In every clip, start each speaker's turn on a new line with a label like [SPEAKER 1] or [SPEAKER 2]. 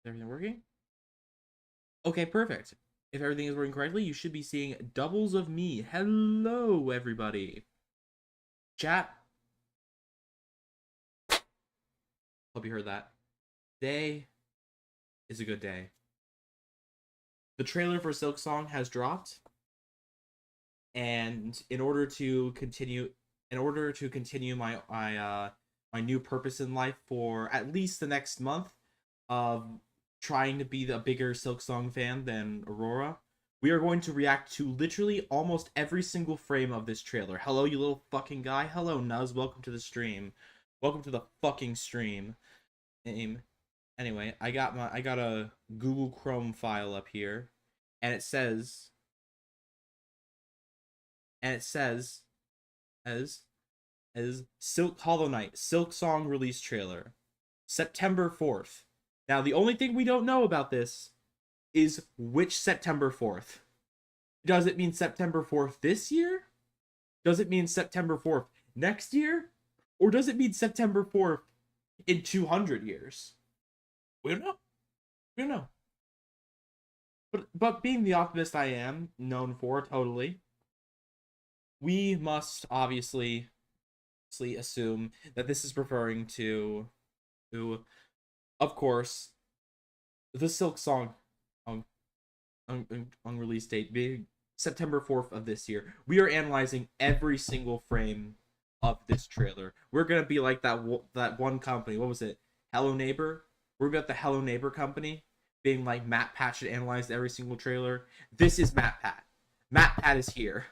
[SPEAKER 1] everything working? Okay, perfect. If everything is working correctly, you should be seeing doubles of me. Hello, everybody. Chat. Hope you heard that. Today is a good day. The trailer for Silksong has dropped, and in order to continue my new purpose in life for at least the next month of trying to be a bigger Silksong fan than Aurora, we are going to react to literally almost every single frame of this trailer. Hello, you little fucking guy. Hello, Nuz. Welcome to the stream. Welcome to the fucking stream. Anyway, I got a Google Chrome file up here, and it says as Hollow Knight Silksong release trailer, September 4th. Now, the only thing we don't know about this is which September 4th. Does it mean September 4th this year? Does it mean September 4th next year? Or does it mean September 4th in 200 years? We don't know. We don't know. But being the optimist I am known for, totally, we must obviously assume that this is referring to of course, the Silksong on release date being September 4th of this year. We are analyzing every single frame of this trailer. We're gonna be like that one company. What was it? Hello Neighbor. We're about the Hello Neighbor company being like MatPat should analyze every single trailer. This is MatPat. MatPat is here.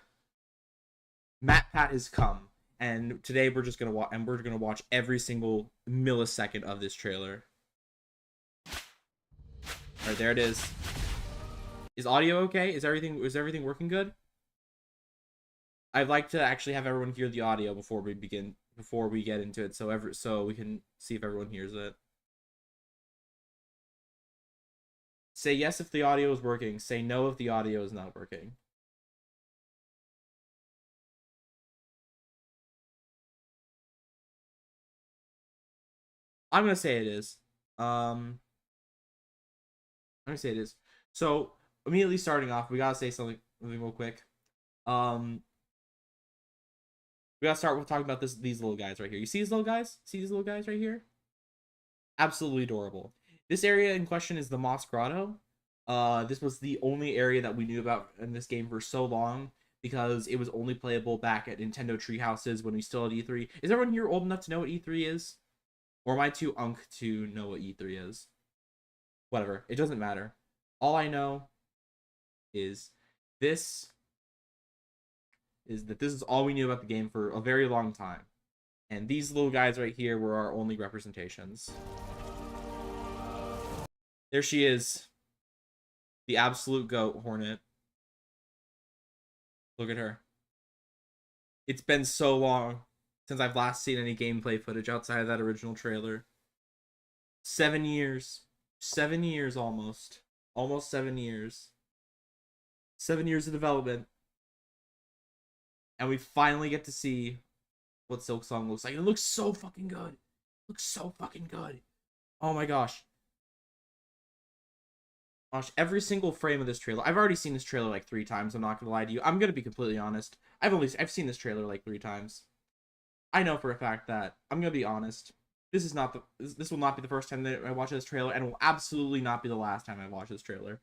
[SPEAKER 1] MatPat has come, and today we're just gonna watch every single millisecond of this trailer. All right, there it is. Is audio okay? Is everything working good? I'd like to actually have everyone hear the audio before we get into it, so we can see if everyone hears it. Say yes if the audio is working. Say no if the audio is not working. I'm gonna say it is. I'm gonna say it is. So immediately starting off, we gotta say something real quick. We gotta start with talking about these little guys right here. You see these little guys? See these little guys right here? Absolutely adorable. This area in question is the Moss Grotto. This was the only area that we knew about in this game for so long because it was only playable back at Nintendo Treehouses when we still had E3. Is everyone here old enough to know what E3 is? Or am I too unk to know what E3 is? Whatever. It doesn't matter. All I know is this is all we knew about the game for a very long time. And these little guys right here were our only representations. There she is. The absolute goat, Hornet. Look at her. It's been so long since I've last seen any gameplay footage outside of that original trailer. 7 years. 7 years almost. Almost 7 years. 7 years of development. And we finally get to see what Silksong looks like. It looks so fucking good. It looks so fucking good. Oh my gosh. Gosh, every single frame of this trailer. I've already seen this trailer like 3 times. I'm not gonna lie to you. I'm gonna be completely honest. I've seen this trailer like 3 times. I know for a fact that I'm gonna be honest. This will not be the first time that I watch this trailer, and it will absolutely not be the last time I watch this trailer.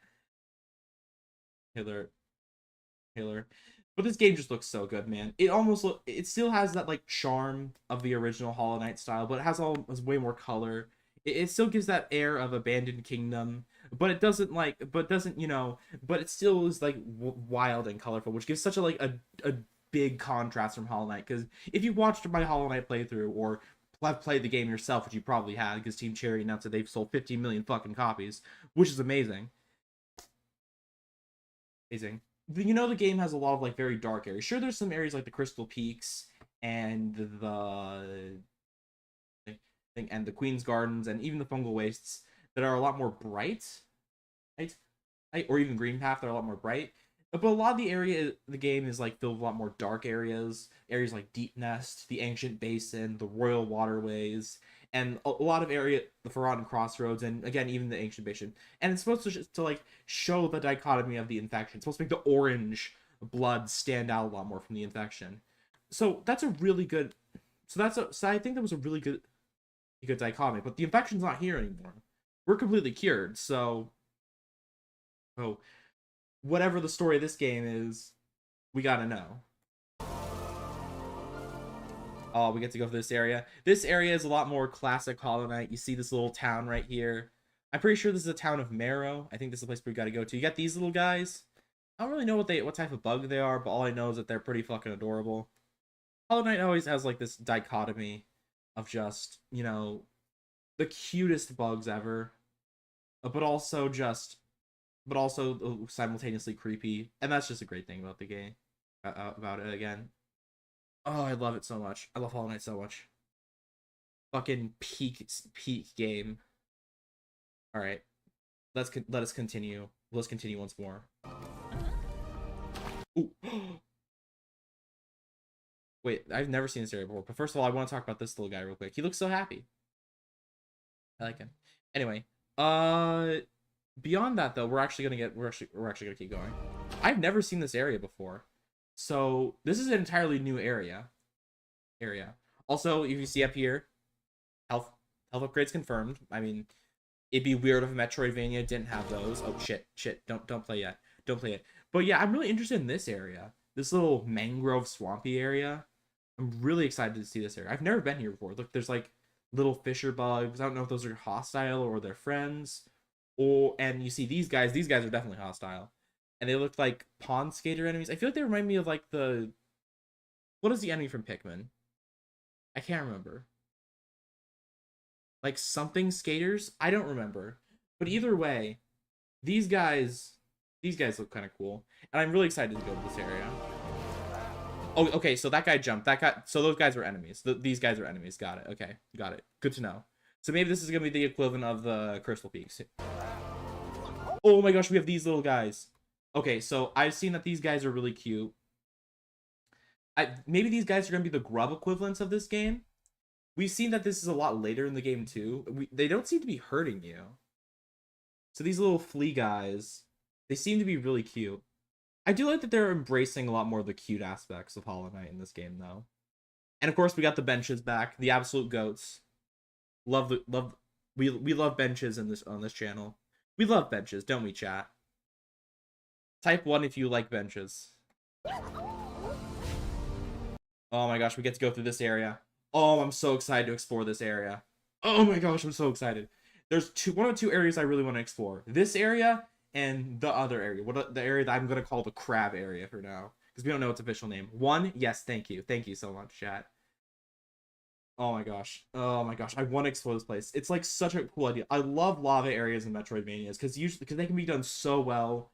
[SPEAKER 1] Taylor. But this game just looks so good, man. It still has that like charm of the original Hollow Knight style, but it has way more color. It still gives that air of abandoned kingdom, but it doesn't but it still is like wild and colorful, which gives such a big contrast from Hollow Knight. Because if you watched my Hollow Knight playthrough or have played the game yourself, which you probably had, because Team Cherry announced that they've sold 15 million fucking copies, which is amazing. Amazing. You know, the game has a lot of like very dark areas. Sure, there's some areas like the Crystal Peaks and the Queen's Gardens and even the Fungal Wastes that are a lot more bright, right? Or even Green Path that are a lot more bright. But a lot of the game is like filled with a lot more dark areas like Deep Nest, the Ancient Basin, the Royal Waterways, and a lot of area, the Forgotten Crossroads, and again, even the Ancient Bastion. And it's supposed to like show the dichotomy of the infection. It's supposed to make the orange blood stand out a lot more from the infection. So that's a really good. So I think that was a really good dichotomy. But the infection's not here anymore. We're completely cured. So, whatever the story of this game is, we gotta know. Oh, we get to go for this area. This area is a lot more classic Hollow Knight. You see this little town right here. I'm pretty sure this is a town of Marrow. I think this is the place we gotta go to. You got these little guys. I don't really know what type of bug they are, but all I know is that they're pretty fucking adorable. Hollow Knight always has like this dichotomy of just, you know, the cutest bugs ever, but also simultaneously creepy, and that's just a great thing about the game. About it again. Oh, I love it so much. I love Hollow Knight so much. Fucking peak game. All right, let us continue. Let's continue once more. Ooh. Wait, I've never seen this area before. But first of all, I want to talk about this little guy real quick. He looks so happy. I like him. Anyway, beyond that though, we're actually gonna keep going. I've never seen this area before. So this is an entirely new area. Also, if you see up here, health upgrades confirmed. I mean, it'd be weird if a Metroidvania didn't have those. Oh shit. Don't play yet. Don't play it. But yeah, I'm really interested in this area. This little mangrove swampy area. I'm really excited to see this area. I've never been here before. Look, there's like little fisher bugs. I don't know if those are hostile or they're friends. And you see these guys. These guys are definitely hostile. And they look like pond skater enemies. I feel like they remind me of like what is the enemy from Pikmin? I can't remember. Like something skaters? I don't remember. But either way, these guys look kind of cool. And I'm really excited to go to this area. Oh, okay, so that guy jumped. So those guys were enemies. These guys are enemies. Got it. Okay, got it. Good to know. So maybe this is going to be the equivalent of the Crystal Peaks. Oh my gosh, we have these little guys. Okay, so I've seen that these guys are really cute. Maybe these guys are going to be the grub equivalents of this game. We've seen that this is a lot later in the game too. They don't seem to be hurting you. So these little flea guys, they seem to be really cute. I do like that they're embracing a lot more of the cute aspects of Hollow Knight in this game though. And of course we got the benches back, the absolute goats. We love benches on this channel. We love benches, don't we, chat? Type 1 if you like benches. Oh my gosh, we get to go through this area. Oh, I'm so excited to explore this area. Oh my gosh, I'm so excited. There's one of two areas I really want to explore. This area and the other area. The area that I'm going to call the crab area for now. Because we don't know its official name. One, yes, thank you. Thank you so much, chat. Oh my gosh. Oh my gosh. I want to explore this place. It's like such a cool idea. I love lava areas in Metroidvanias because they can be done so well.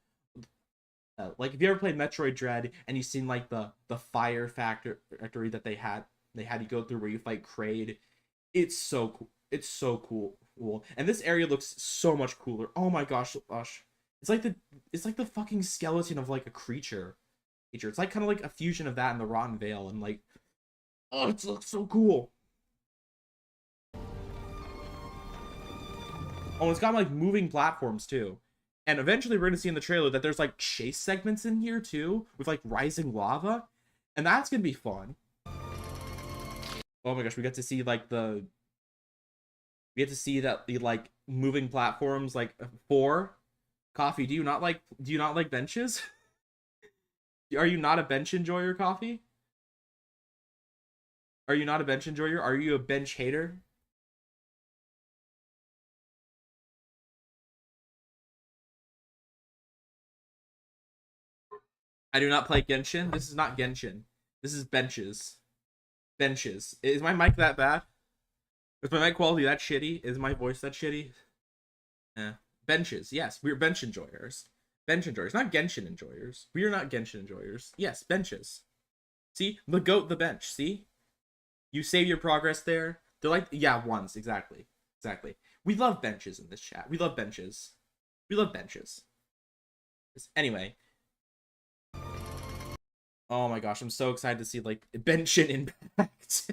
[SPEAKER 1] Like if you ever played Metroid Dread and you've seen like the fire factory that they had you go through where you fight Kraid, it's so cool. It's so cool. And this area looks so much cooler. Oh my gosh. It's like the fucking skeleton of like a creature. It's like kind of like a fusion of that and the Rotten Vale, and like, oh, it looks so cool. Oh, it's got like moving platforms too. And eventually we're going to see in the trailer that there's like chase segments in here too with like rising lava. And that's going to be fun. Oh my gosh, we get to see like the like moving platforms like 4. Coffee, do you not like benches? Are you not a bench enjoyer, Coffee? Are you not a bench enjoyer? Are you a bench hater? I do not play Genshin. This is not Genshin. This is benches. Benches. Is my mic that bad? Is my mic quality that shitty? Is my voice that shitty? Eh. Benches. Yes, we're bench enjoyers. Bench enjoyers, not Genshin enjoyers. We are not Genshin enjoyers. Yes, benches. See? The goat, the bench. See? You save your progress there. They're like, yeah, ones. Exactly. Exactly. We love benches in this chat. We love benches. We love benches. Anyway. Oh my gosh, I'm so excited to see, like, Genshin Impact.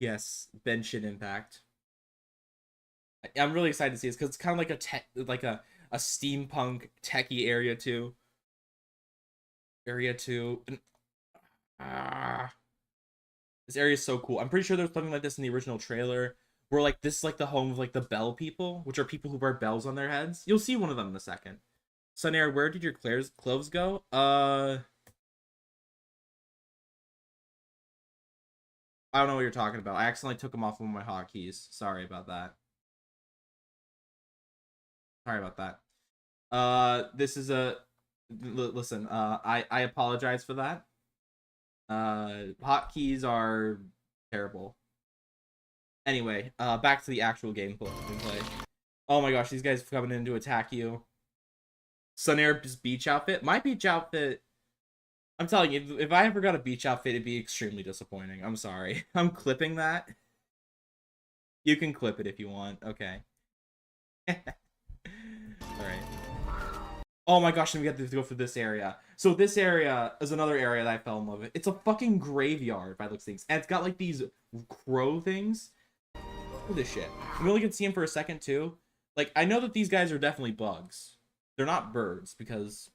[SPEAKER 1] Yes, Genshin Impact. I'm really excited to see this because it's kind of like a tech, like a steampunk techie area too. Area two. Ah, this area is so cool. I'm pretty sure there's something like this in the original trailer, where like this is like the home of like the bell people, which are people who wear bells on their heads. You'll see one of them in a second. Sunair, where did your clothes go? I don't know what you're talking about. I accidentally took them off one of my hotkeys. Sorry about that. Sorry about that. This is a listen. I apologize for that. Hotkeys are terrible. Anyway, back to the actual gameplay. Oh my gosh, these guys coming in to attack you. Sunair's beach outfit. My beach outfit. I'm telling you, if I ever got a beach outfit, it'd be extremely disappointing. I'm sorry. I'm clipping that. You can clip it if you want. Okay. Alright. Oh my gosh, and we have to go for this area. So this area is another area that I fell in love with. It's a fucking graveyard by looks things. And it's got like these crow things. Look at this shit. We only can see them for a second too. Like, I know that these guys are definitely bugs. They're not birds because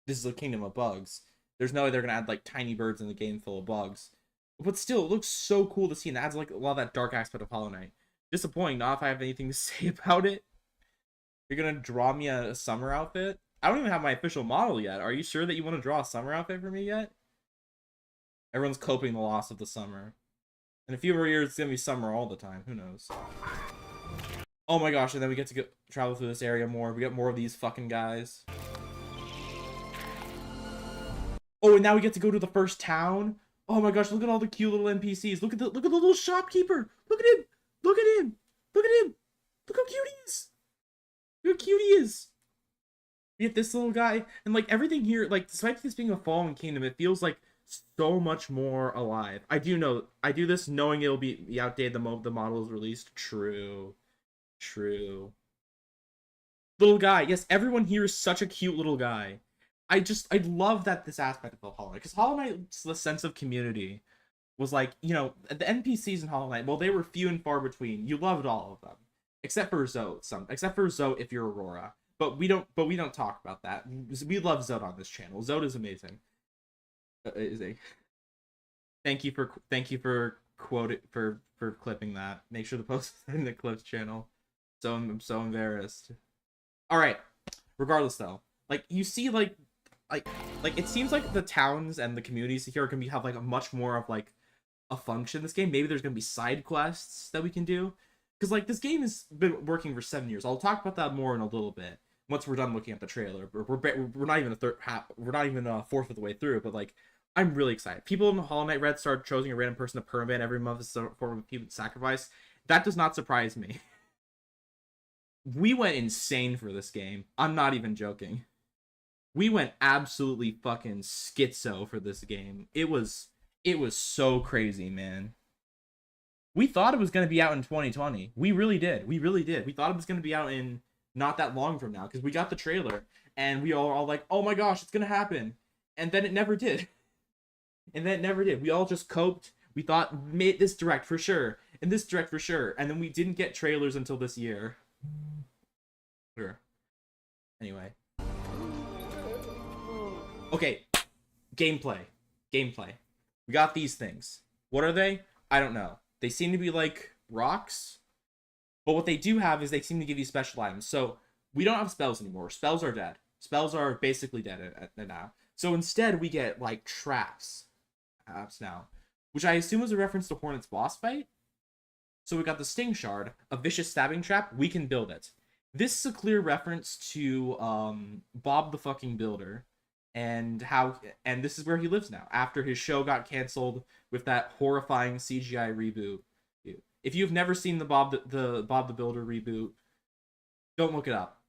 [SPEAKER 1] this is a kingdom of bugs. There's no way they're gonna add like tiny birds in the game full of bugs. But still, it looks so cool to see, and it adds like a lot of that dark aspect of Hollow Knight. Disappointing, not if I have anything to say about it. You're gonna draw me a summer outfit? I don't even have my official model yet. Are you sure that you want to draw a summer outfit for me yet? Everyone's coping the loss of the summer. In a few more years, it's gonna be summer all the time. Who knows? Oh my gosh, and then we get to travel through this area more. We get more of these fucking guys. Oh, and now we get to go to the first town. Oh my gosh, look at all the cute little NPCs. Look at the little shopkeeper. Look at him. Look at him. Look at him. Look how cute he is. Look how cute he is. We get this little guy, and like everything here, like despite this being a fallen kingdom, it feels like so much more alive. I do this knowing it'll be outdated the moment the model is released. True. Little guy. Yes, everyone here is such a cute little guy. I love that this aspect of the Hollow Knight, because Hollow Knight's the sense of community was like, you know, the NPCs in Hollow Knight, well, they were few and far between. You loved all of them, except for Zoe. Except for Zoe if you're Aurora. But we don't talk about that. We love Zoe on this channel. Zoe is amazing. Thank you for clipping that. Make sure to post it in the clips channel. So I'm so embarrassed. All right. Regardless, though, like you see, like it seems like the towns and the communities here can have like a much more of like a function in this game. Maybe there's gonna be side quests that we can do, because like this game has been working for 7 years. I'll talk about that more in a little bit once we're done looking at the trailer. We're not even we're not even a fourth of the way through, but like I'm really excited. People in Hollow Knight Red started choosing a random person to permaban every month as a form of human sacrifice. That does not surprise me. We went insane for this game. I'm not even joking. We went absolutely fucking schizo for this game. It was so crazy, man. We thought it was going to be out in 2020. We really did. We thought it was going to be out in not that long from now, because we got the trailer and we all like, oh my gosh, it's going to happen. And then it never did. We all just coped. We thought, made this direct for sure, and this direct for sure. And then we didn't get trailers until this year. Sure. Anyway. Okay. Gameplay. We got these things. What are they? I don't know. They seem to be like rocks. But what they do have is they seem to give you special items. So we don't have spells anymore. Spells are dead. Spells are basically dead now. So instead we get like traps. Traps now. Which I assume is a reference to Hornet's boss fight. So we got the Sting Shard, a vicious stabbing trap. We can build it. This is a clear reference to Bob the fucking Builder. And this is where he lives now after his show got canceled with that horrifying CGI reboot. If you've never seen the Bob the Builder reboot, don't look it up.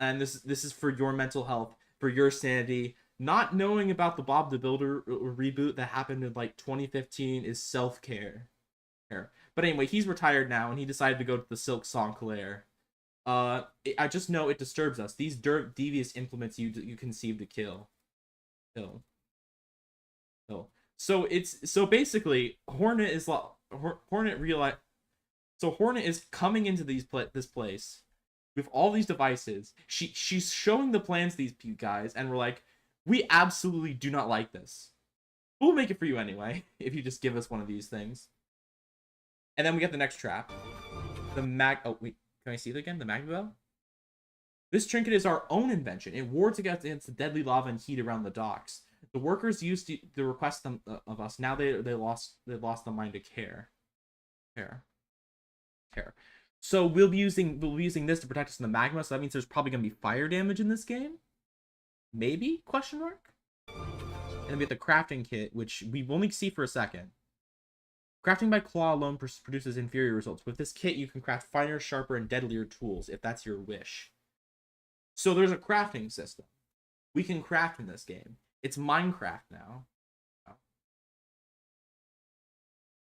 [SPEAKER 1] And this is for your mental health, for your sanity. Not knowing about the Bob the Builder reboot that happened in like 2015 is self-care. But anyway, he's retired now and he decided to go to the Silksong Claire. I just know it disturbs us. These devious implements you conceive to kill. So basically Hornet is Hornet realize so Hornet is coming into this place with all these devices. She's showing the plans to these guys, and we're like, we absolutely do not like this. We'll make it for you anyway if you just give us one of these things. And then we get the next trap. Oh wait, can I see it again? The magma bell? This trinket is our own invention. It wards against the deadly lava and heat around the docks. The workers used to request them of us. Now they lost the mind to care. So we'll be using this to protect us from the magma. So that means there's probably gonna be fire damage in this game. Maybe? Question mark. And we get the crafting kit, which we only see for a second. Crafting by claw alone produces inferior results. With this kit, you can craft finer, sharper, and deadlier tools if that's your wish. So there's a crafting system. We can craft in this game. It's Minecraft now.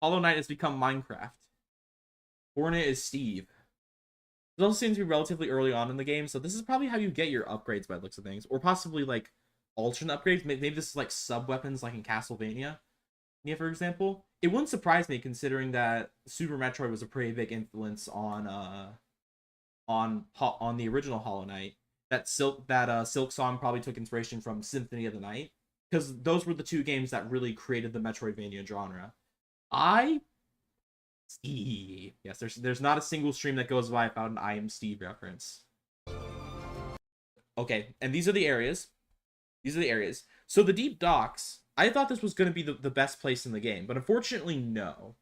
[SPEAKER 1] Hollow Knight has become Minecraft. Hornet is Steve. It also seems to be relatively early on in the game, so this is probably how you get your upgrades by the looks of things. Or possibly, like, alternate upgrades. Maybe this is, like, sub-weapons, like in Castlevania. Yeah, for example. It wouldn't surprise me, considering that Super Metroid was a pretty big influence on the original Hollow Knight. That Silksong probably took inspiration from Symphony of the Night, because those were the two games that really created the Metroidvania genre. Yes, there's not a single stream that goes by without an I Am Steve reference. Okay, and these are the areas. So the deep docks, I thought this was going to be the best place in the game, but unfortunately, no.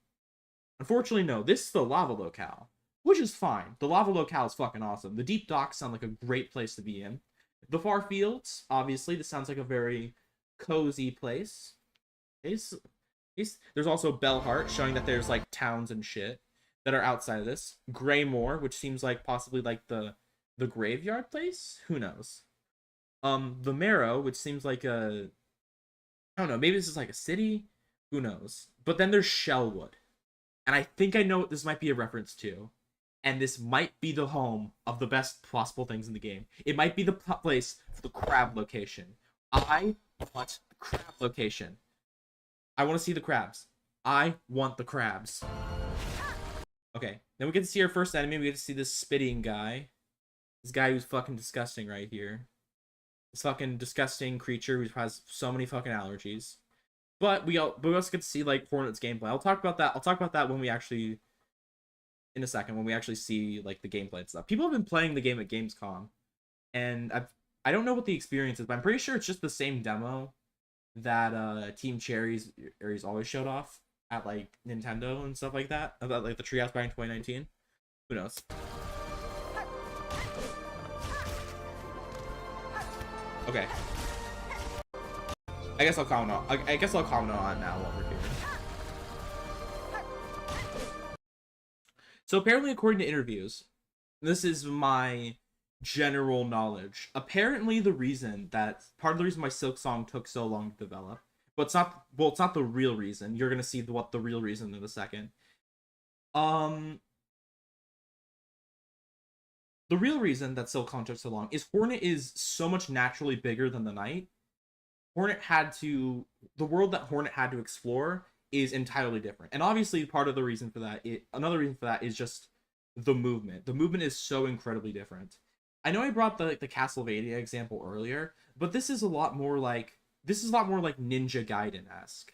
[SPEAKER 1] This is the lava locale, which is fine. The lava locale is fucking awesome. The deep docks sound like a great place to be in. The far fields, obviously, this sounds like a very cozy place. There's also Bellheart, showing that there's, like, towns and shit that are outside of this. Greymoor, which seems like possibly, like, the graveyard place? Who knows? The Marrow, which seems like I don't know, maybe this is like a city? Who knows? But then there's Shellwood. And I think I know what this might be a reference to. And this might be the home of the best possible things in the game. It might be the place for the crab location. I want the crab location. I want to see the crabs. I want the crabs. Okay, then we get to see our first enemy. We get to see this spitting guy. This guy who's fucking disgusting right here. This fucking disgusting creature who has so many fucking allergies. But we also get to see, like, Hornet's gameplay. I'll talk about that when we actually, in a second, when we actually see, like, the gameplay and stuff. People have been playing the game at Gamescom, and I don't know what the experience is, but I'm pretty sure it's just the same demo that Team Cherry's always showed off at, like, Nintendo and stuff like that, about, like, the Treehouse back in 2019. Who knows? Okay. I guess I'll comment on it now while we're here. So apparently, according to interviews, this is my general knowledge. Apparently, part of the reason why Silksong took so long to develop, but it's not the real reason. You're gonna see what the real reason in a second. The real reason that Silksong took so long is Hornet is so much naturally bigger than the Knight. The world that Hornet had to explore is entirely different. And obviously another reason for that is just the movement. The movement is so incredibly different. I know I brought the Castlevania example earlier, but this is a lot more like Ninja Gaiden-esque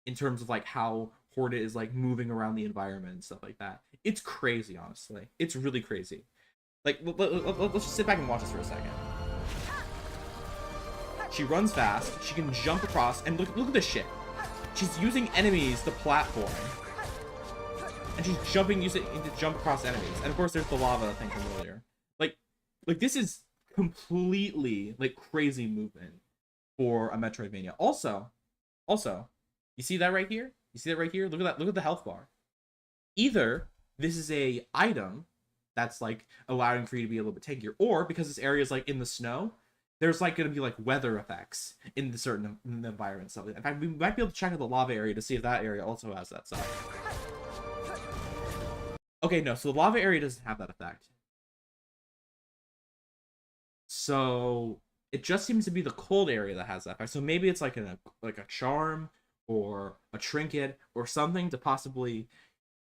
[SPEAKER 1] in terms of, like, how Hornet is, like, moving around the environment and stuff like that. It's crazy, honestly. It's really crazy. Like, let's just sit back and watch this for a second. She runs fast, she can jump across, and look at this shit. She's using enemies to platform. And she's using it to jump across enemies. And of course there's the lava thing from earlier. Like this is completely, like, crazy movement for a Metroidvania. Also, you see that right here? Look at the health bar. Either this is a item that's, like, allowing for you to be a little bit tankier, or because this area is, like, in the snow, there's, like, going to be, like, weather effects in the environment stuff. In fact, we might be able to check out the lava area to see if that area also has that stuff. Okay, no, so the lava area doesn't have that effect. So it just seems to be the cold area that has that effect. So maybe it's like a charm, or a trinket or something to possibly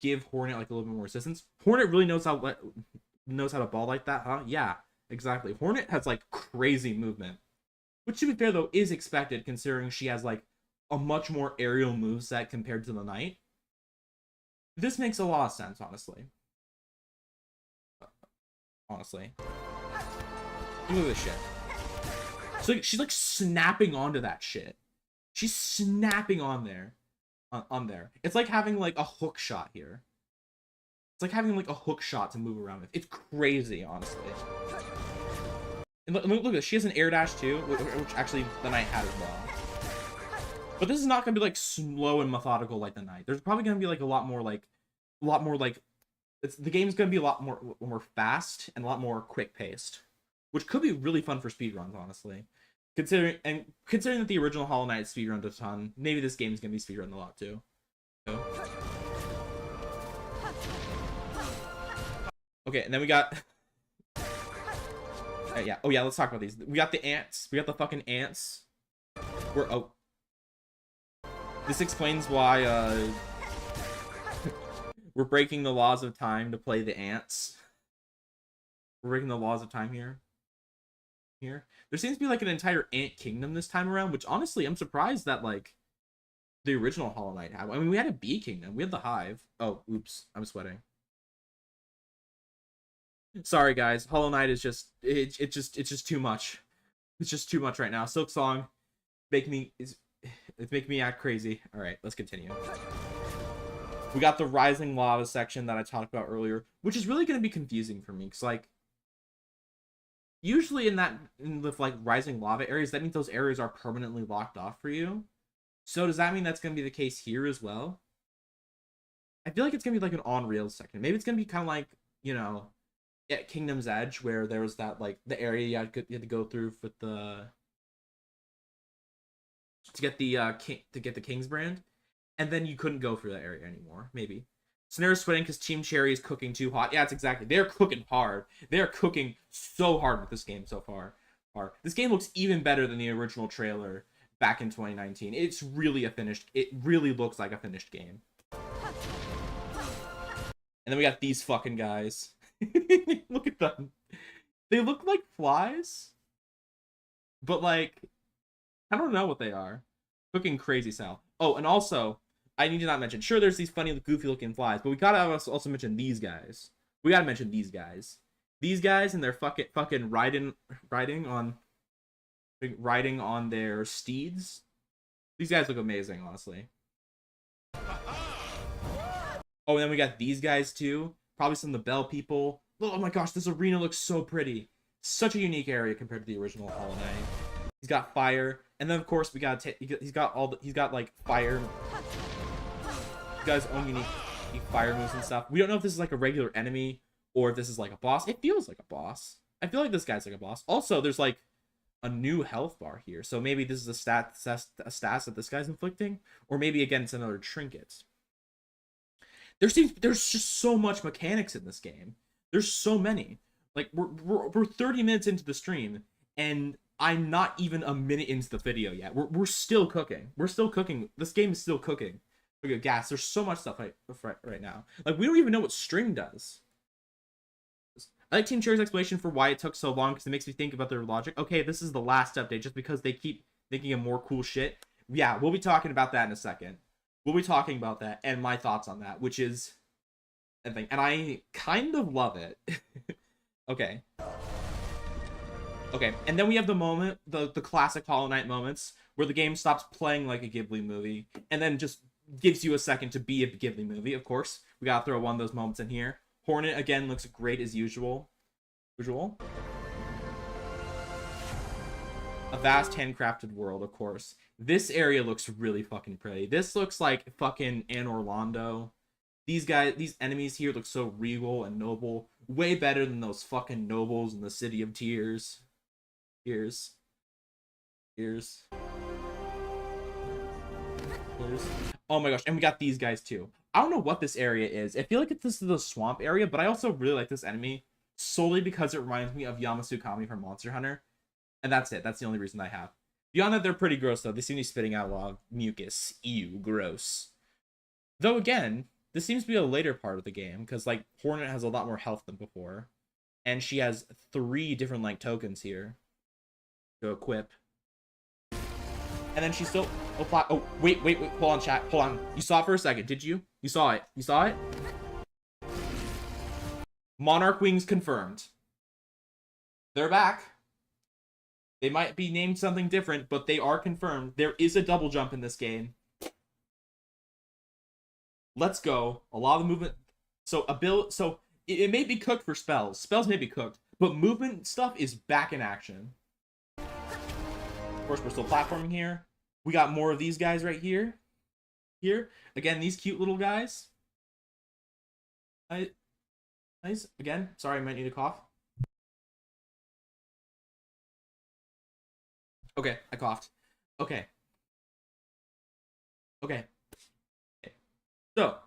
[SPEAKER 1] give Hornet like a little bit more resistance. Hornet really knows how to ball like that, huh? Yeah, exactly. Hornet has like crazy movement, which to be fair though is expected considering she has like a much more aerial moveset compared to the Knight. This makes a lot of sense, honestly. Honestly. Look at this shit. So she's like snapping onto that shit. She's snapping on there. On there. It's like having like a hook shot here. It's like having like a hook shot to move around with. It's crazy, honestly. And look at this. She has an air dash too, which actually the Knight had as well. But this is not gonna be like slow and methodical like the Knight. There's probably gonna be like a lot more like the game's gonna be a lot more fast and a lot more quick paced, which could be really fun for speedruns, honestly. Considering that the original Hollow Knight speedrunned a ton, maybe this game's gonna be speedrunned a lot too. So. Okay, and then we got yeah. Oh yeah, let's talk about these. We got the ants. We got the fucking ants. This explains why we're breaking the laws of time to play the ants. We're breaking the laws of time here. There seems to be like an entire ant kingdom this time around, which honestly I'm surprised that like the original Hollow Knight had. I mean, we had a bee kingdom. We had the hive. Oh, oops. I'm sweating. Sorry guys, Hollow Knight is just it's just too much. It's just too much right now. Silksong it's making me act crazy. All right, let's continue. We got the Rising Lava section that I talked about earlier, which is really going to be confusing for me because like usually in the like Rising Lava areas, that means those areas are permanently locked off for you. So does that mean that's going to be the case here as well? I feel like it's going to be like an on-rails section. Maybe it's going to be kind of like, you know, at Kingdom's Edge where there was that like the area you had to go through with the to get the King's brand, and then you couldn't go through that area anymore. Maybe Sunair is sweating because Team Cherry is cooking too hot. Yeah, it's exactly. They're cooking hard. They're cooking so hard with this game so far. This game looks even better than the original trailer back in 2019. It's really it really looks like a finished game. And then we got these fucking guys. Look at them. They look like flies, but like I don't know what they are. Cooking crazy style. Oh, and also I need to not mention. Sure, there's these funny, goofy looking flies, but we gotta also mention these guys. We gotta mention these guys. These guys and their fucking riding on their steeds. These guys look amazing, honestly. Oh, and then we got these guys too. Probably some of the Bell people. Oh my gosh, this arena looks so pretty. Such a unique area compared to the original Hollow Knight. He's got fire, and then of course we got he's got like fire. He's got his own unique fire moves and stuff. We don't know if this is like a regular enemy or if this is like a boss. It feels like a boss. I feel like this guy's like a boss. Also, there's like a new health bar here, so maybe this is a stats that this guy's inflicting, or maybe again it's another trinket. There's just so much mechanics in this game. There's so many. Like we're 30 minutes into the stream, and I'm not even a minute into the video yet. We're still cooking. We're still cooking. This game is still cooking. Look at gas. There's so much stuff right now. Like we don't even know what string does. I like Team Cherry's explanation for why it took so long because it makes me think about their logic. Okay, this is the last update just because they keep thinking of more cool shit. Yeah, we'll be talking about that in a second. We'll be talking about that and my thoughts on that, which is a thing. And I kind of love it. Okay. Okay, and then we have the moment, the classic Hollow Knight moments, where the game stops playing like a Ghibli movie, and then just gives you a second to be a Ghibli movie, of course. We gotta throw one of those moments in here. Hornet, again, looks great as usual. A vast handcrafted world, of course. This area looks really fucking pretty. This looks like fucking Anne Orlando. These enemies here look so regal and noble. Way better than those fucking nobles in the City of Tears. Here's. Oh my gosh, and we got these guys too. I don't know what this area is. I feel like this is the swamp area, but I also really like this enemy solely because it reminds me of Yamasukami from Monster Hunter. And that's it. That's the only reason I have. Beyond that, they're pretty gross, though. They seem to be spitting out a lot of mucus. Ew, gross. Though, again, this seems to be a later part of the game, because, like, Hornet has a lot more health than before. And she has 3 different, like, tokens here to equip. And then she's still... Oh, wait. Hold on, chat. Hold on. You saw it for a second, did you? You saw it. You saw it? Monarch Wings confirmed. They're back. They might be named something different, but they are confirmed. There is a double jump in this game. Let's go. A lot of the movement... So, it may be cooked for spells. Spells may be cooked. But movement stuff is back in action. Of course, we're still platforming here. We got more of these guys right here. Again, these cute little guys. Nice. Again, sorry, I might need a cough. Okay, I coughed. Okay. So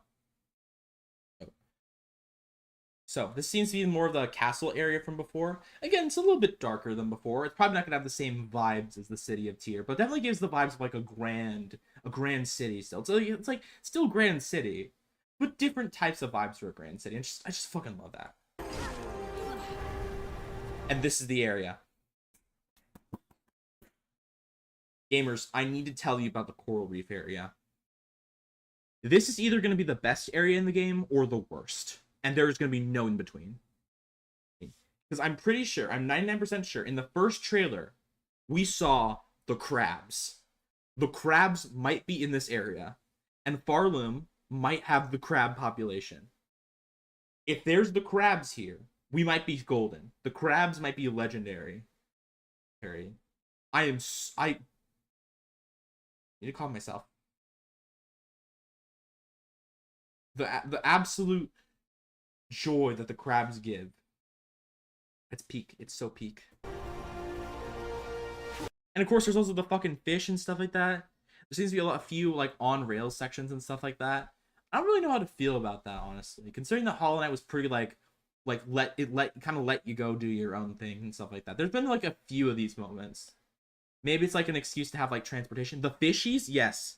[SPEAKER 1] this seems to be more of the castle area from before. Again, it's a little bit darker than before. It's probably not gonna have the same vibes as the city of Tyr, but definitely gives the vibes of like a grand city still. So it's like still grand city, but different types of vibes for a grand city. And I just fucking love that. And this is the area. Gamers, I need to tell you about the Coral Reef area. This is either going to be the best area in the game or the worst. And there's going to be no in between. Because I'm pretty sure, I'm 99% sure, in the first trailer, we saw the crabs. The crabs might be in this area. And Farloom might have the crab population. If there's the crabs here, we might be golden. The crabs might be legendary. I need to calm myself. The absolute joy that the crabs give. It's peak. It's so peak. And of course, there's also the fucking fish and stuff like that. There seems to be a few like on rails sections and stuff like that. I don't really know how to feel about that, honestly. Considering that Hollow Knight was pretty let you go do your own thing and stuff like that. There's been like a few of these moments. Maybe it's like an excuse to have like transportation. The fishies, yes,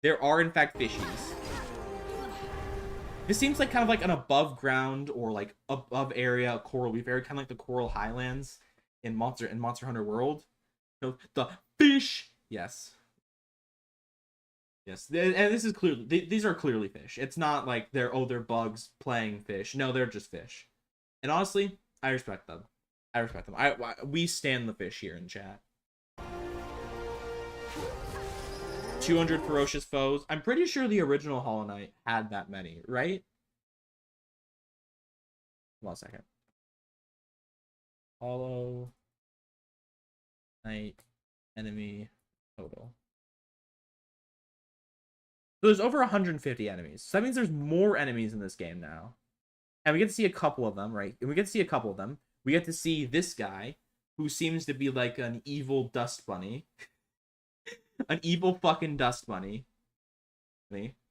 [SPEAKER 1] there are in fact fishies. This seems like kind of like an above ground or like above area coral reef area, kind of like the Coral Highlands in Monster Hunter World. So the fish, yes, and this is clearly these are clearly fish. It's not like they're bugs playing fish. No, they're just fish. And honestly, I respect them. We stand the fish here in chat. 200 ferocious foes. I'm pretty sure the original Hollow Knight had that many, right? Hold on a second. Hollow Knight enemy total. So there's over 150 enemies. So that means there's more enemies in this game now. And we get to see a couple of them, right? We get to see this guy, who seems to be like an evil dust bunny. An evil fucking dust bunny.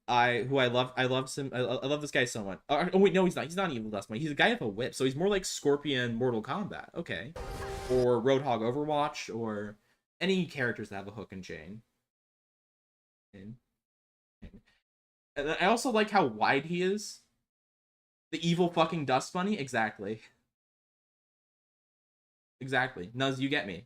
[SPEAKER 1] I love this guy so much. Oh wait, no, he's not an evil dust bunny. He's a guy with a whip, so he's more like Scorpion Mortal Kombat. Okay. Or Roadhog Overwatch, or any characters that have a hook and chain. And I also like how wide he is. The evil fucking dust bunny? Exactly. Nuz, you get me.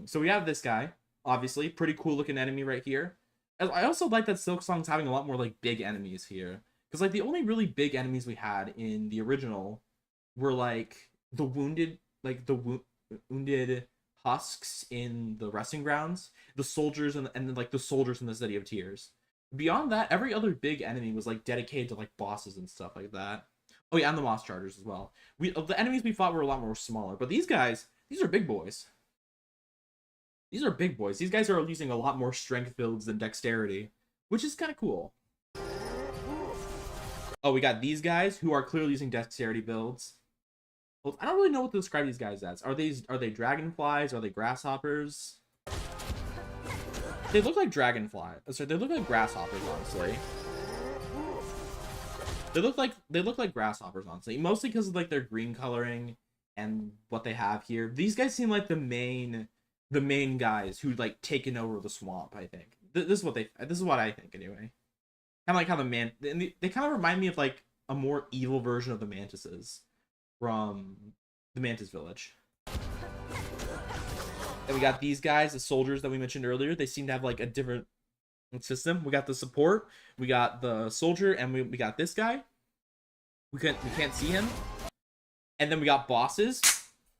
[SPEAKER 1] So we have this guy, obviously. Pretty cool looking enemy right here. I also like that Silksong's having a lot more like big enemies here. Because like the only really big enemies we had in the original were like the wounded husks in the resting grounds, the soldiers and then like the soldiers in the City of Tears. Beyond that, every other big enemy was like dedicated to like bosses and stuff like that. Oh yeah, and the Moss Chargers as well. The enemies we fought were a lot more smaller, but these guys, these are big boys. These are big boys. These guys are using a lot more strength builds than dexterity, which is kind of cool. Oh, we got these guys who are clearly using dexterity builds. Well, I don't really know what to describe these guys as. Are they dragonflies? Are they grasshoppers? They look like dragonflies. Sorry, they look like grasshoppers, honestly. They look like grasshoppers, honestly. Mostly because of like their green coloring and what they have here. These guys seem like the main guys who like taken over the swamp. I think this is what I think anyway. Kind of like how they kind of remind me of like a more evil version of the mantises from the Mantis Village. And we got these guys, the soldiers that we mentioned earlier. They seem to have like a different system. We got the support, we got the soldier, and we got this guy. We can't see him. And then we got bosses.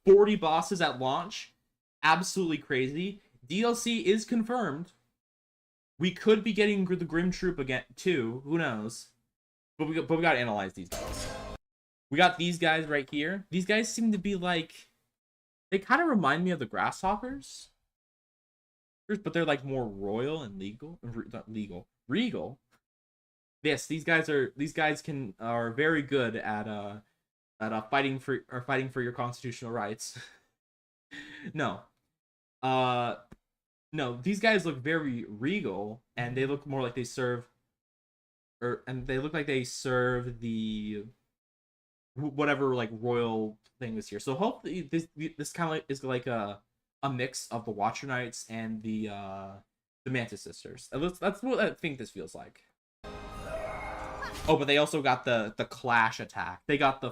[SPEAKER 1] 40 bosses at launch. Absolutely crazy. DLC is confirmed. We could be getting the Grim Troop again too. Who knows? But we gotta analyze these guys. We got these guys right here. These guys seem to be like, they kind of remind me of the Grasshoppers, but they're like more royal and regal. Yes, these guys are very good at fighting for your constitutional rights. No, no, these guys look very regal, and they look more like they serve, they look like they serve the whatever like royal thing this year. So hopefully this kind of is like a mix of the Watcher Knights and the Mantis Sisters. That's what I think this feels like. Oh, but they also got the clash attack. They got the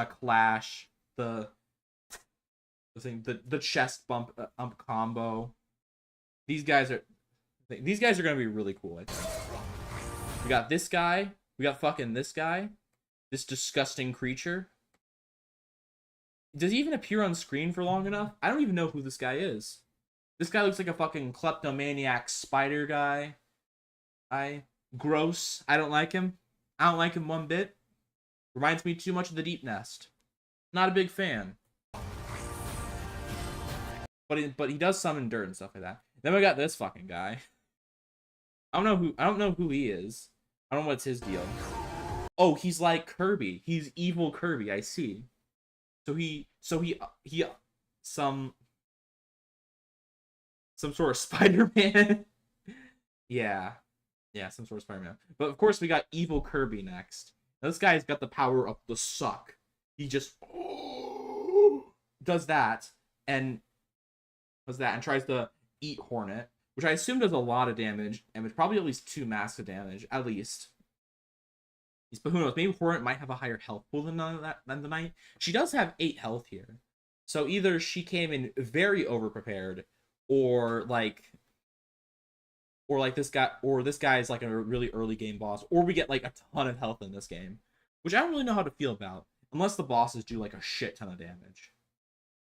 [SPEAKER 1] clash, the chest bump combo. These guys are gonna be really cool, I think. We got this guy. We got fucking this guy. This disgusting creature. Does he even appear on screen for long enough? I don't even know who this guy is. This guy looks like a fucking kleptomaniac spider guy. Gross. I don't like him. I don't like him one bit. Reminds me too much of the Deep Nest. Not a big fan. But he does summon dirt and stuff like that. Then we got this fucking guy. I don't know who he is. I don't know what's his deal. Oh, he's like Kirby. He's evil Kirby, I see. So he some sort of Spider-Man. Yeah, some sort of Spider-Man. But of course we got evil Kirby next. Now, this guy's got the power of the suck. He just does that and tries to eat Hornet, which I assume does a lot of damage, and it's probably at least 2 masks of damage, at least. But who knows? Maybe Hornet might have a higher health pool than the Knight. She does have 8 health here, so either she came in very overprepared, or this guy is like a really early game boss, or we get like a ton of health in this game, which I don't really know how to feel about, unless the bosses do like a shit ton of damage.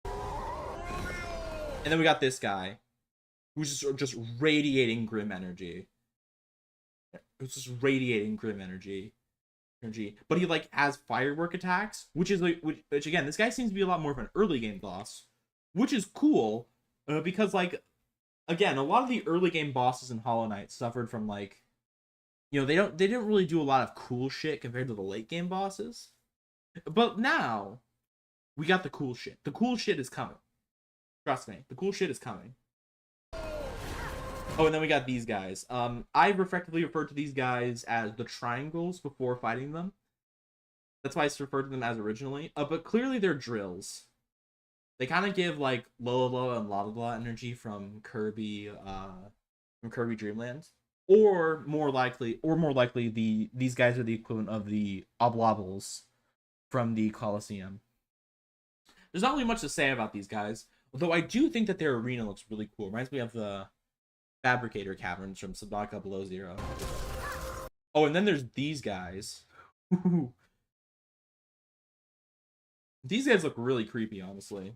[SPEAKER 1] And then we got this guy, who's just radiating grim energy. It's just radiating grim energy. But he like has firework attacks, which again, this guy seems to be a lot more of an early game boss, which is cool, because like, again, a lot of the early game bosses in Hollow Knight suffered from like, they didn't really do a lot of cool shit compared to the late game bosses. But now we got the cool shit. The cool shit is coming. Trust me, the cool shit is coming. Oh, and then we got these guys. I've effectively referred to these guys as the triangles before fighting them. That's why I referred to them as originally. But clearly they're drills. They kind of give like Lola and Lalala energy from Kirby Dream Land. Or more likely, these guys are the equivalent of the Oblobbles from the Colosseum. There's not really much to say about these guys, although I do think that their arena looks really cool. Reminds me of the Fabricator Caverns from Subnautica Below Zero. Oh, and then there's these guys. These guys look really creepy, honestly.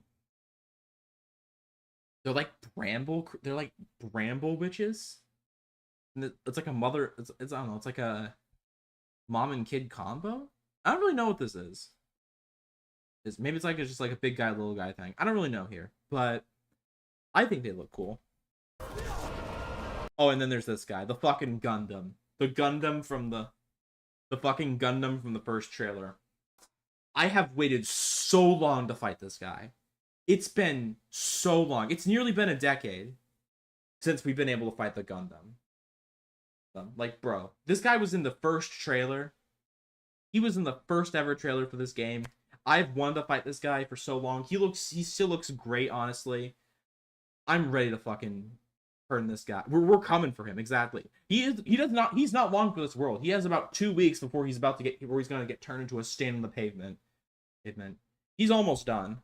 [SPEAKER 1] They're like bramble witches. And it's like a mother. It's I don't know. It's like a mom and kid combo. I don't really know what this is. Maybe it's just like a big guy, little guy thing. I don't really know here, but I think they look cool. Oh, and then there's this guy, the fucking Gundam. The Gundam from the fucking Gundam from the first trailer. I have waited so long to fight this guy. It's been so long. It's nearly been a decade since we've been able to fight the Gundam. Like, bro, this guy was in the first trailer. He was in the first ever trailer for this game. I've wanted to fight this guy for so long. He still looks great, honestly. I'm ready to fucking turn this guy. We're coming for him, exactly. He's not long for this world. He has about 2 weeks before he's gonna get turned into a stain on the pavement. He's almost done.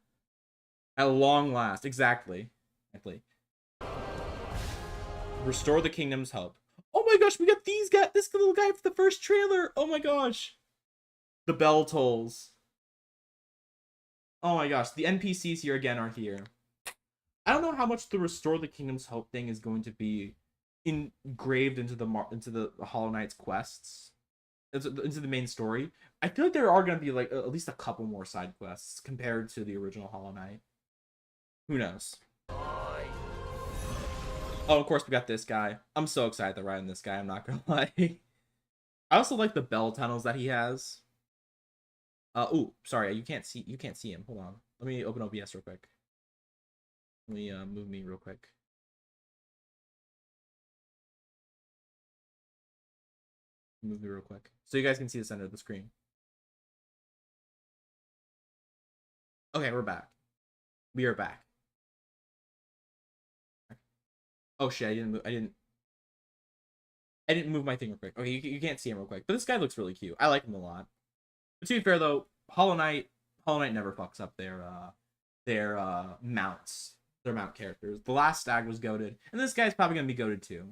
[SPEAKER 1] At long last, exactly. Restore the kingdom's hope. Oh my gosh, we got this little guy for the first trailer. Oh my gosh. The bell tolls. Oh my gosh, the NPCs here again are here. I don't know how much the Restore the Kingdom's Hope thing is going to be engraved into the Hollow Knight's quests, into the main story. I feel like there are going to be like at least a couple more side quests compared to the original Hollow Knight. Who knows? Oh, of course we got this guy. I'm so excited to ride in this guy. I'm not gonna lie. I also like the bell tunnels that he has. Oh, sorry, you can't see him. Hold on. Let me open OBS real quick. Let me move me real quick. Move me real quick so you guys can see the center of the screen. Okay, we're back. We are back. Oh shit! I didn't move my thing real quick. Okay, you can't see him real quick, but this guy looks really cute. I like him a lot. But to be fair though, Hollow Knight never fucks up their mounts, their mount characters. The last stag was goated, and this guy's probably gonna be goated too.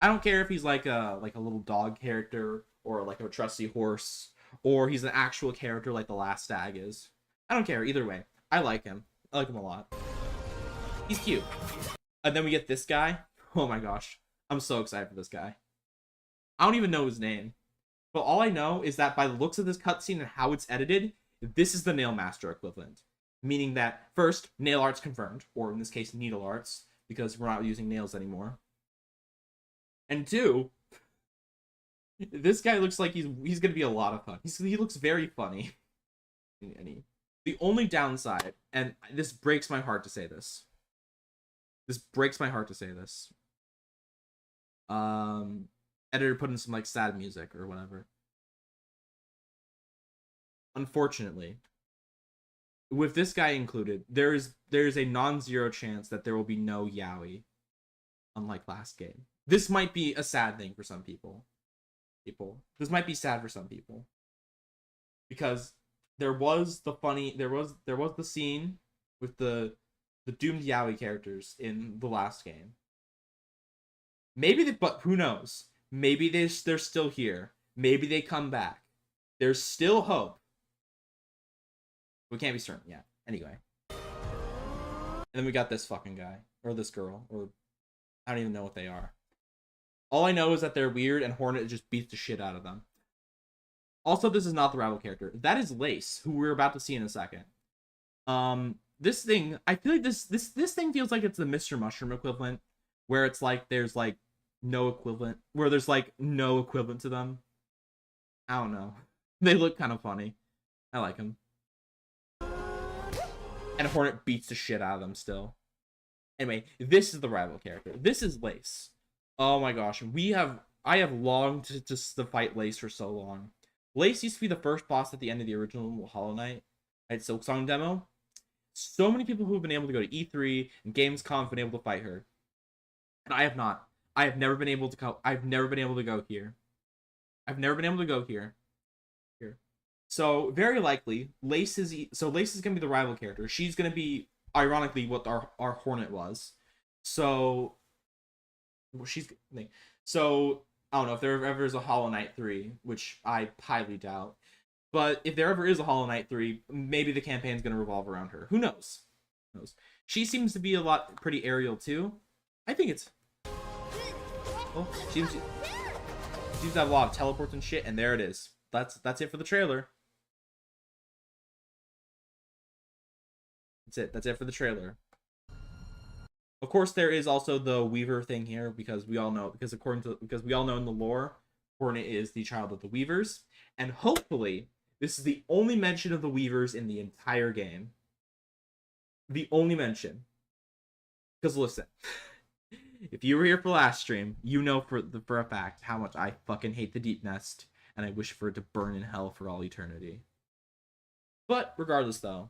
[SPEAKER 1] I don't care if he's like a little dog character or like a trusty horse, or he's an actual character like the last stag is. I don't care either way. I like him. I like him a lot. He's cute. And then we get this guy. Oh my gosh, I'm so excited for this guy. I don't even know his name, but all I know is that by the looks of this cutscene and how it's edited, this is the Nail Master equivalent. Meaning that, first, nail art's confirmed, or in this case, needle arts, because we're not using nails anymore. And two, this guy looks like he's going to be a lot of fun. He looks very funny. The only downside, and this breaks my heart to say this. Editor put in some like sad music or whatever. Unfortunately, with this guy included, there's a non-zero chance that there will be no yaoi, unlike last game. This might be a sad thing for some people. This might be sad for some people, because there was the scene with the doomed yaoi characters in the last game. But who knows? Maybe they're still here. Maybe they come back. There's still hope. We can't be certain yet. Anyway. And then we got this fucking guy. Or this girl. Or I don't even know what they are. All I know is that they're weird and Hornet just beats the shit out of them. Also, this is not the rival character. That is Lace, who we're about to see in a second. This thing, I feel like this thing feels like it's the Mr. Mushroom equivalent, where it's like there's like no equivalent, where there's like no equivalent to them. I don't know. They look kind of funny. I like them. And Hornet beats the shit out of them still. Anyway, this is the rival character. This is Lace. Oh my gosh, I have longed to fight Lace for so long. Lace used to be the first boss at the end of the original Hollow Knight at Silksong demo. So many people who have been able to go to E3 and Gamescom have been able to fight her, and I have not. I have never been able to go. I've never been able to go here. Here. So very likely, Lace is gonna be the rival character. She's gonna be, ironically, what our Hornet was. So I don't know if there ever is a Hollow Knight 3, which I highly doubt. But if there ever is a Hollow Knight 3, maybe the campaign's going to revolve around her. Who knows? She seems to be pretty aerial too. I think it's... Well, she seems to have a lot of teleports and shit, and there it is. That's it for the trailer. That's it for the trailer. Of course, there is also the Weaver thing here, because we all know in the lore, Hornet is the child of the Weavers, and hopefully this is the only mention of the Weavers in the entire game. The only mention. Because listen, if you were here for last stream, you know for a fact how much I fucking hate the Deep Nest, and I wish for it to burn in hell for all eternity. But regardless, though,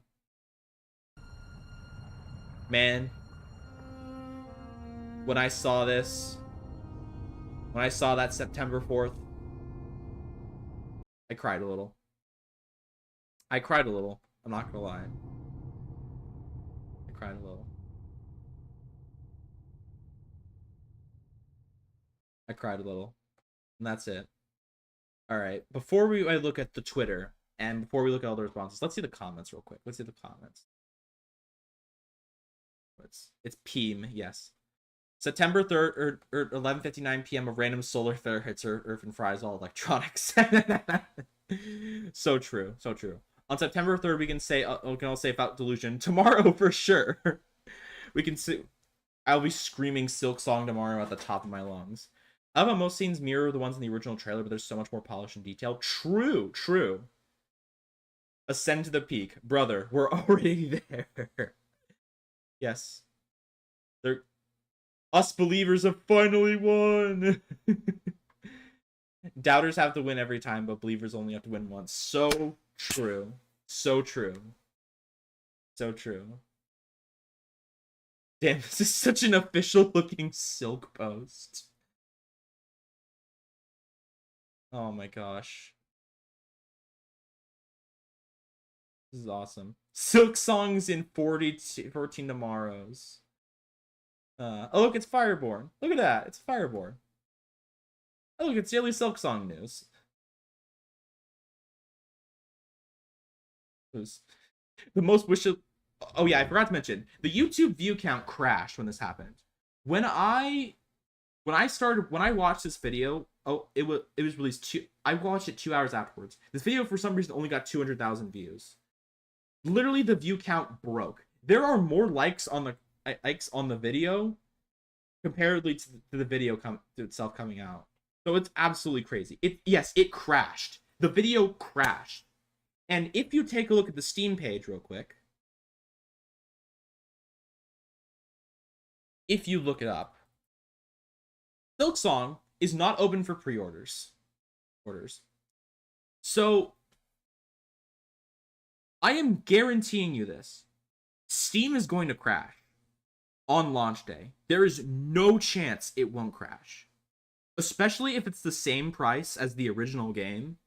[SPEAKER 1] man, when I saw this, when I saw that September 4th, I cried a little. I cried a little. I'm not gonna lie. I cried a little. I cried a little. And that's it. Alright. Before I look at the Twitter, and before we look at all the responses, let's see the comments real quick. Let's see the comments. It's Peem, yes. September 3rd, or 11:59 p.m. a random solar flare hits Earth and fries all electronics. So true, so true. On September 3rd, we can all say about delusion. Tomorrow for sure. We can see. I'll be screaming Silksong tomorrow at the top of my lungs. I love how most scenes mirror the ones in the original trailer, but there's so much more polish and detail. True, true. Ascend to the peak. Brother, we're already there. Yes. Us believers have finally won. Doubters have to win every time, but believers only have to win once. So true. So true. So true. Damn, this is such an official looking Silk post. Oh my gosh. This is awesome. Silksong's in 14 tomorrows. Oh, look, it's Fireborn. Look at that. It's Fireborn. Oh, look, it's daily Silksong news. The most wishful. Oh yeah, I forgot to mention the YouTube view count crashed when this happened. When I watched this video, it was released I watched it 2 hours afterwards. This video for some reason only got 200,000 views. Literally, the view count broke. There are more likes on the video comparatively to the video itself coming out. So it's absolutely crazy. It crashed. The video crashed. And if you take a look at the Steam page real quick, if you look it up, Silksong is not open for pre-orders. So I am guaranteeing you this. Steam is going to crash on launch day. There is no chance it won't crash. Especially if it's the same price as the original game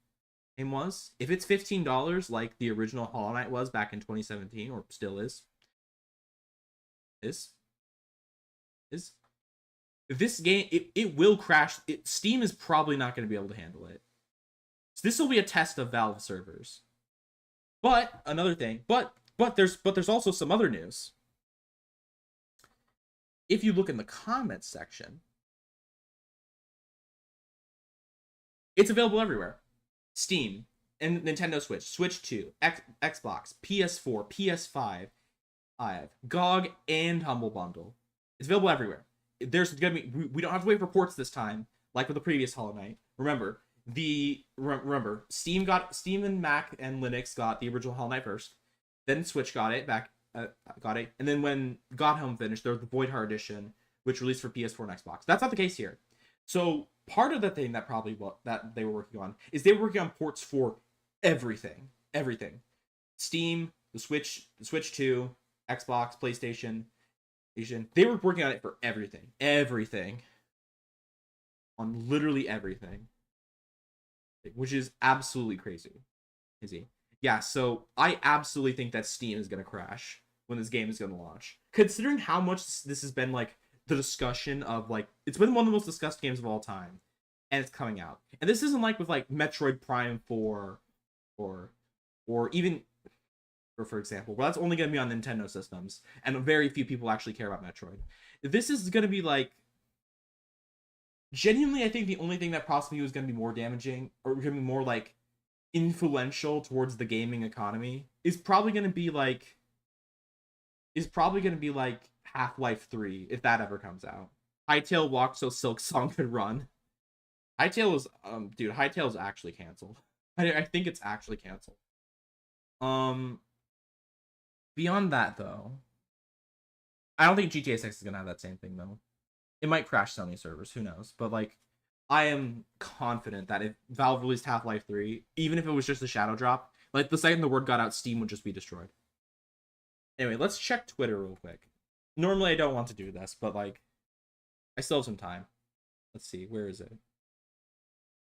[SPEAKER 1] was. If it's $15 like the original Hollow Knight was back in 2017, or still is. This game, it will crash. Steam is probably not going to be able to handle it. So this will be a test of Valve servers. But another thing, but there's also some other news. If you look in the comments section, it's available everywhere. Steam and Nintendo Switch, Switch 2, Xbox, PS4, PS5, GOG, and Humble Bundle. It's available everywhere. There's gonna be we don't have to wait for ports this time, like with the previous Hollow Knight. Remember, Steam and Mac and Linux got the original Hollow Knight first. Then Switch got it, and then when God Home finished, there was the Void Heart Edition, which released for PS4 and Xbox. That's not the case here. So part of the thing that that they were working on is they were working on ports for everything. Steam, the Switch 2, Xbox, PlayStation. They were working on it for everything. On literally everything. Which is absolutely crazy. Yeah, so I absolutely think that Steam is going to crash when this game is going to launch. Considering how much this has been, like, the discussion of, like, it's been one of the most discussed games of all time. And it's coming out. And this isn't like with, like, Metroid Prime 4 or even, for example, well, that's only going to be on Nintendo systems. And very few people actually care about Metroid. This is going to be, like, genuinely, I think the only thing that possibly was going to be more damaging, or going to be more, like, influential towards the gaming economy is probably going to be like Half-Life 3, if that ever comes out. Hytale walked so Silksong could run. Hytale is actually canceled. I think it's actually canceled. Beyond that though, I don't think GTA 6 is gonna have that same thing though. It might crash Sony servers, who knows? But like, I am confident that if Valve released Half-Life 3, even if it was just a shadow drop, Like, the second the word got out, Steam would just be destroyed. Anyway, let's check Twitter real quick. Normally I don't want to do this, but, like, I still have some time. Let's see, where is it?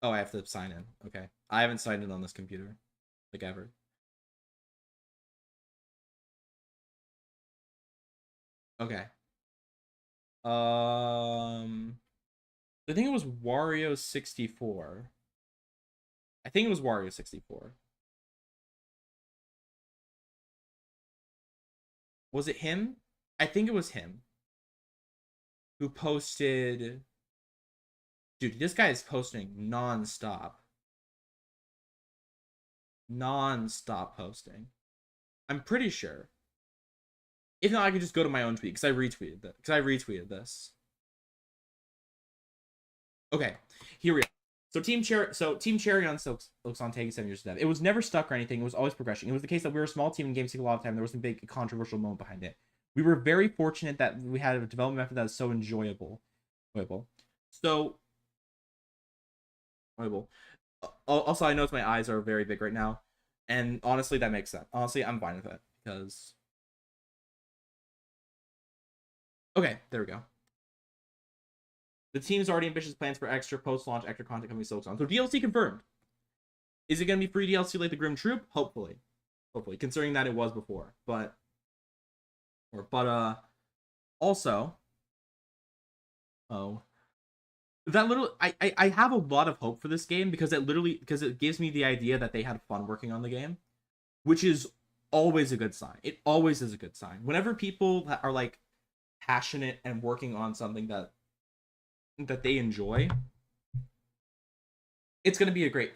[SPEAKER 1] Oh, I have to sign in. Okay. I haven't signed in on this computer. Like, ever. Okay. I think it was Wario64. I think it was Wario64. Was it him? I think it was him who posted. Dude, this guy is posting non-stop. Non-stop posting. I'm pretty sure. If not, I could just go to my own tweet because I retweeted this. Okay, here we are. So Team Cherry on Silksong taking 7 years to death. It was never stuck or anything. It was always progression. It was the case that we were a small team and games take a lot of time. There was a big controversial moment behind it. We were very fortunate that we had a development method that is so enjoyable. So, also, I notice my eyes are very big right now. And honestly, that makes sense. Honestly, I'm fine with it. Because... Okay, there we go. The team's already ambitious plans for extra post-launch extra content coming Silksong. So DLC confirmed. Is it going to be free DLC like the Grim Troop? Hopefully. Hopefully. Considering that it was before. But also... Oh. That little... I have a lot of hope for this game because it gives me the idea that they had fun working on the game. Which is always a good sign. It always is a good sign. Whenever people that are, like, passionate and working on something that they enjoy, it's gonna be great.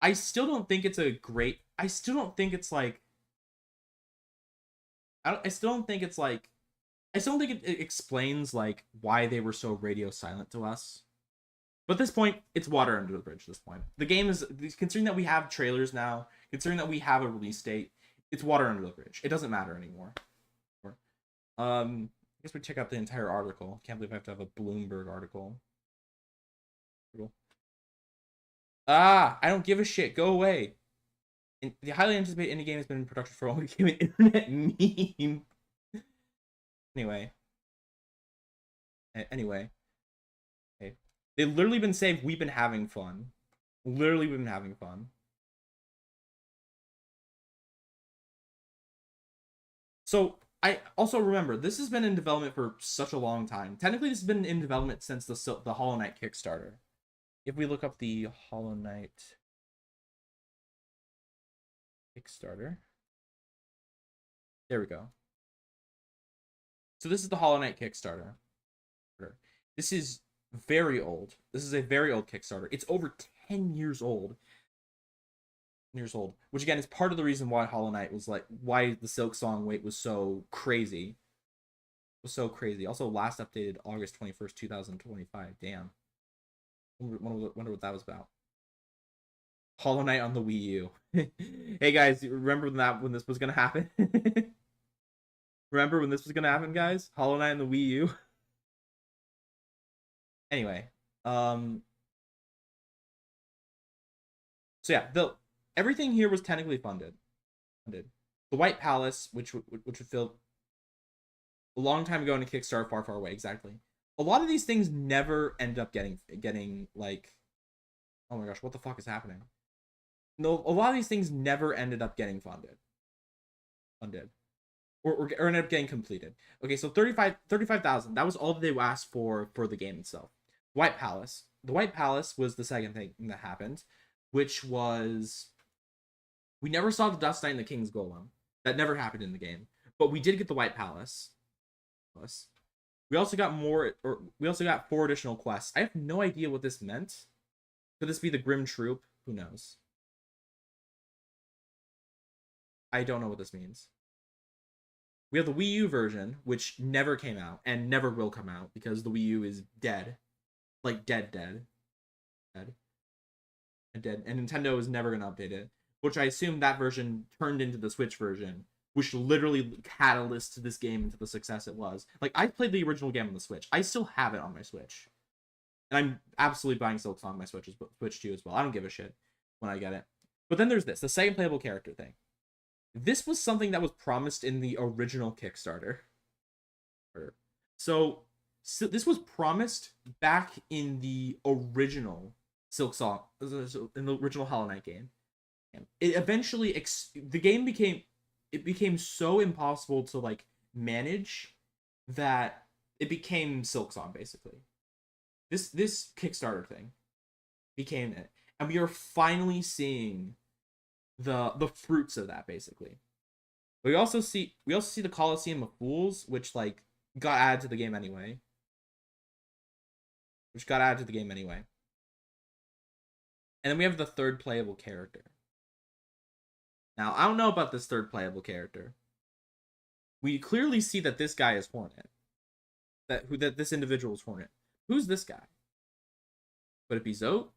[SPEAKER 1] I still don't think it's like I still don't think it explains like why they were so radio silent to us. But at this point, it's water under the bridge at this point. The game is, considering that we have trailers now, considering that we have a release date, it's water under the bridge. It doesn't matter anymore. I guess we check out the entire article. Can't believe I have to have a Bloomberg article. I don't give a shit. Go away. The highly anticipated indie game has been in production for a while. It became an internet meme. Anyway. Okay. They've literally been saying we've been having fun. Literally been having fun. So, I also remember, this has been in development for such a long time. Technically, this has been in development since the Hollow Knight Kickstarter. If we look up the Hollow Knight Kickstarter. There we go. So this is the Hollow Knight Kickstarter. This is very old. This is a very old Kickstarter. It's over 10 years old. Which again is part of the reason why Hollow Knight was like, why the Silksong wait was so crazy. Also last updated August 21st, 2025. Damn. Wonder what that was about. Hollow Knight on the Wii U. Hey guys, remember when this was gonna happen? Remember when this was gonna happen, guys? Hollow Knight on the Wii U. Anyway, so yeah, everything here was technically funded. The White Palace, which would feel a long time ago in a Kickstarter, far away. Exactly. A lot of these things never end up getting like, oh my gosh, what the fuck is happening? No, a lot of these things never ended up getting funded. Or ended up getting completed. Okay, so 35,000. That was all that they asked for the game itself. White Palace. The White Palace was the second thing that happened, which was, we never saw the Dust Knight and the King's Golem. That never happened in the game. But we did get the White Palace. We also got 4 additional quests. I have no idea what this meant. Could this be the Grim Troop? Who knows? I don't know what this means. We have the Wii U version, which never came out and never will come out because the Wii U is dead. Like dead. And Nintendo is never going to update it. Which I assume that version turned into the Switch version, which literally catalyzed this game into the success it was. Like, I played the original game on the Switch. I still have it on my Switch. And I'm absolutely buying Silksong on my Switch too as well. I don't give a shit when I get it. But then there's this, the second playable character thing. This was something that was promised in the original Kickstarter. So this was promised back in the original Silksong, in the original Hollow Knight game. It eventually the game became so impossible to like manage that it became Silksong basically. This Kickstarter thing became it, and we are finally seeing the fruits of that basically. But we also see the Coliseum of Fools, which like got added to the game anyway. And then we have the third playable character. Now, I don't know about this third playable character. We clearly see that this guy is Hornet. That this individual is Hornet. Who's this guy? Could it be Zote?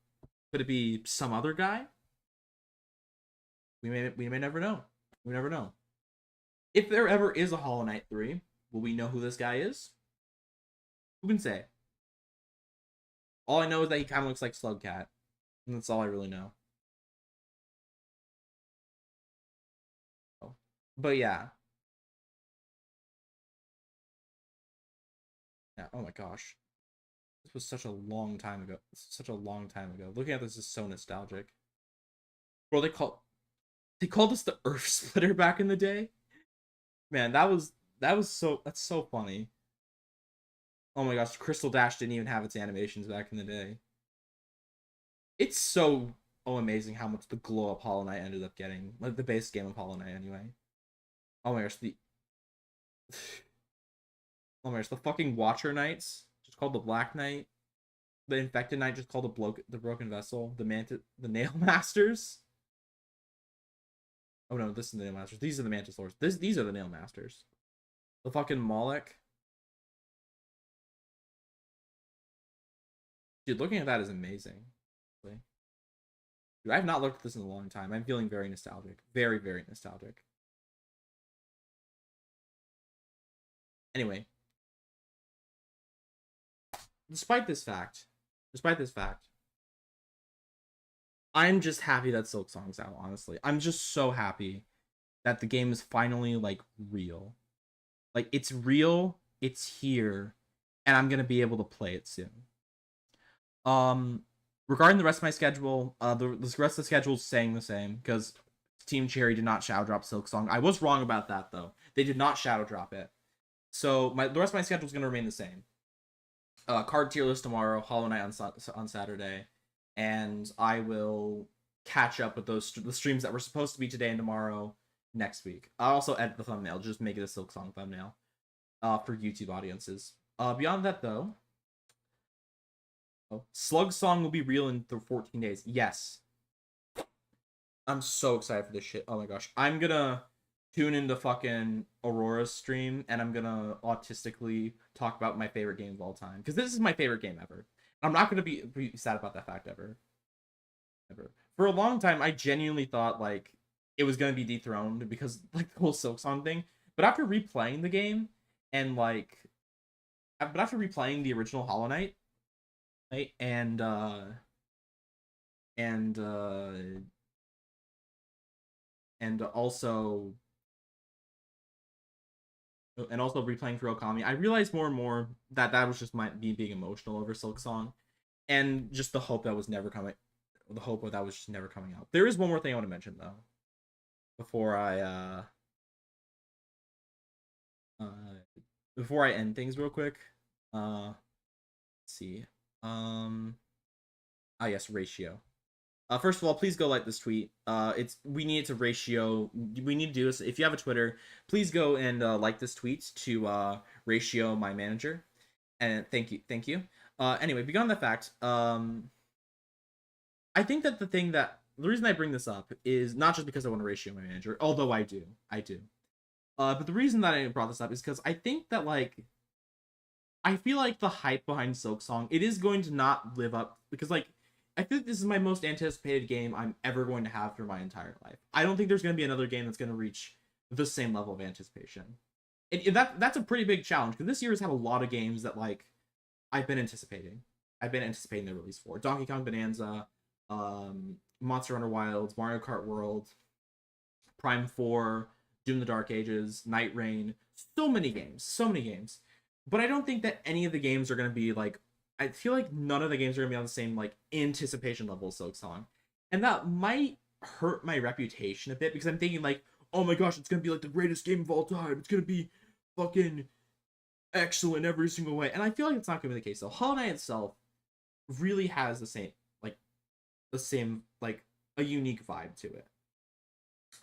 [SPEAKER 1] Could it be some other guy? We may never know. We never know. If there ever is a Hollow Knight 3, will we know who this guy is? Who can say? All I know is that he kind of looks like Slugcat. And that's all I really know. But yeah. Oh my gosh. This was such a long time ago. Looking at this is so nostalgic. Bro, they called us the Earth Splitter back in the day. Man, that's so funny. Oh my gosh, Crystal Dash didn't even have its animations back in the day. It's so amazing how much the glow up Hollow Knight ended up getting. Like the base game of Hollow Knight anyway. Oh my gosh, the fucking Watcher Knights, just called the Black Knight. The Infected Knight, just called the Broken Vessel. The Nail Masters. Oh no, this is the Nail Masters. These are the Mantis Lords. These are the Nail Masters. The fucking Moloch. Dude, looking at that is amazing. Dude, I have not looked at this in a long time. I'm feeling very nostalgic. Very, very nostalgic. Anyway. Despite this fact, I'm just happy that Silksong's out, honestly. I'm just so happy that the game is finally, like, real. Like, it's real, it's here, and I'm gonna be able to play it soon. Regarding the rest of my schedule, the rest of the schedule is staying the same, because Team Cherry did not shadow drop Silksong. I was wrong about that, though. They did not shadow drop it. So, the rest of my schedule is gonna remain the same. Card tier list tomorrow, Hollow Knight on Saturday, and I will catch up with the streams that were supposed to be today and tomorrow next week. I'll also edit the thumbnail, just make it a Silksong thumbnail for YouTube audiences. Beyond that, though, Slugsong will be real in 14 days. Yes. I'm so excited for this shit. Oh my gosh. I'm gonna tune into fucking Aurora's stream, and I'm gonna autistically talk about my favorite game of all time, because this is my favorite game ever. I'm not gonna be sad about that fact ever. For a long time, I genuinely thought like it was gonna be dethroned because like the whole Silksong thing. But after replaying the game and like, after replaying the original Hollow Knight, right, and also replaying through Okami, I realized more and more that was just me being emotional over Silksong, and just the hope that was never coming. The hope of that was just never coming out. There is one more thing I want to mention though, before I end things real quick. Let's see. Yes, ratio. First of all, please go like this tweet. We need to ratio. We need to do this. If you have a Twitter, please go and like this tweet to ratio my manager. And thank you. Anyway, beyond that fact, I think that the reason I bring this up is not just because I want to ratio my manager, although I do. But the reason that I brought this up is because I think that like, I feel like the hype behind Silksong, it is going to not live up, because like, I think this is my most anticipated game I'm ever going to have for my entire life. I don't think there's going to be another game that's going to reach the same level of anticipation. And that's a pretty big challenge, because this year has had a lot of games that like I've been anticipating their release for. Donkey Kong Bonanza, Monster Hunter Wilds, Mario Kart World, Prime 4, Doom the Dark Ages, Night Rain, so many games, so many games. But I don't think that any of the games are going to be like, I feel like none of the games are going to be on the same like anticipation level as Silksong. And that might hurt my reputation a bit because I'm thinking like, oh my gosh, it's going to be like the greatest game of all time. It's going to be fucking excellent every single way. And I feel like it's not going to be the case though. Hollow Knight itself really has the same like a unique vibe to it.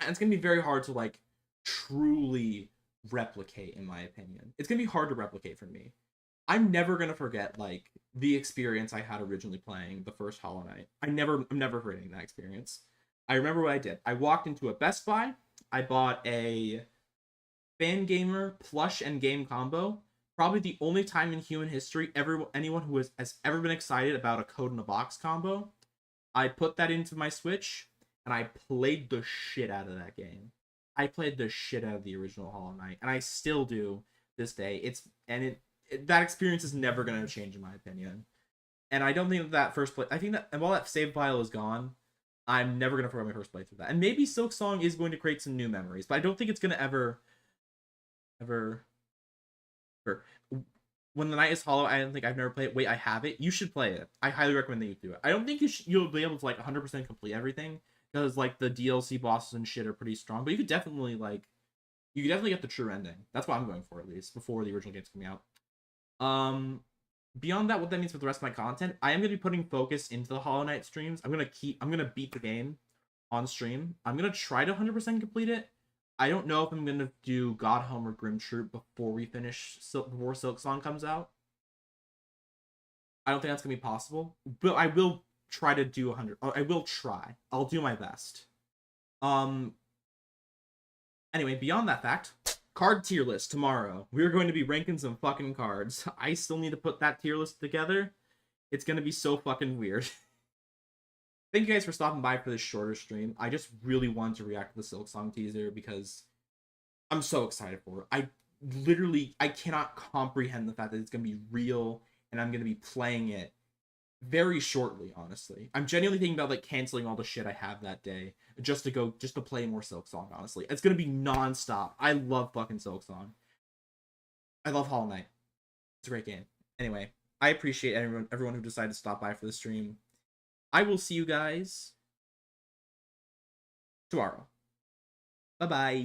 [SPEAKER 1] And it's going to be very hard to like truly replicate, in my opinion. It's going to be hard to replicate for me. I'm never going to forget like the experience I had originally playing the first Hollow Knight. I'm never forgetting that experience. I remember what I did. I walked into a Best Buy. I bought a Fangamer plush and game combo. Probably the only time in human history anyone who has ever been excited about a code in a box combo. I put that into my Switch and I played the shit out of that game. I played the shit out of the original Hollow Knight, and I still do this day. That experience is never going to change in my opinion. And I don't think that first play. I think that while that save file is gone, I'm never going to forget my first playthrough of that. And maybe Silksong is going to create some new memories, but I don't think it's going to ever. When the Night is Hollow, I don't think I've never played it. Wait, I have it. You should play it. I highly recommend that you do it. I don't think you'll be able to like 100% complete everything because like the DLC bosses and shit are pretty strong. But you could definitely get the true ending. That's what I'm going for at least before the original game's coming out. Beyond that, what that means for the rest of my content, I am gonna be putting focus into the Hollow Knight streams. I'm gonna beat the game on stream. I'm gonna try to 100% complete it. I don't know if I'm gonna do God Home or Grim Troop before we finish before Silksong comes out. I don't think that's gonna be possible, but I will try to do 100. I will try. I'll do my best. Anyway, beyond that fact, card tier list tomorrow. We're going to be ranking some fucking cards. I still need to put that tier list together. It's gonna be so fucking weird. Thank you guys for stopping by for this shorter stream. I just really wanted to react to the Silksong teaser because I'm so excited for it. I cannot comprehend the fact that it's going to be real and I'm going to be playing it very shortly, honestly. I'm genuinely thinking about like canceling all the shit I have that day just to play more Silksong, honestly. It's going to be non-stop. I love fucking Silksong. I love Hollow Knight. It's a great game. Anyway, I appreciate everyone who decided to stop by for the stream. I will see you guys tomorrow. Bye-bye.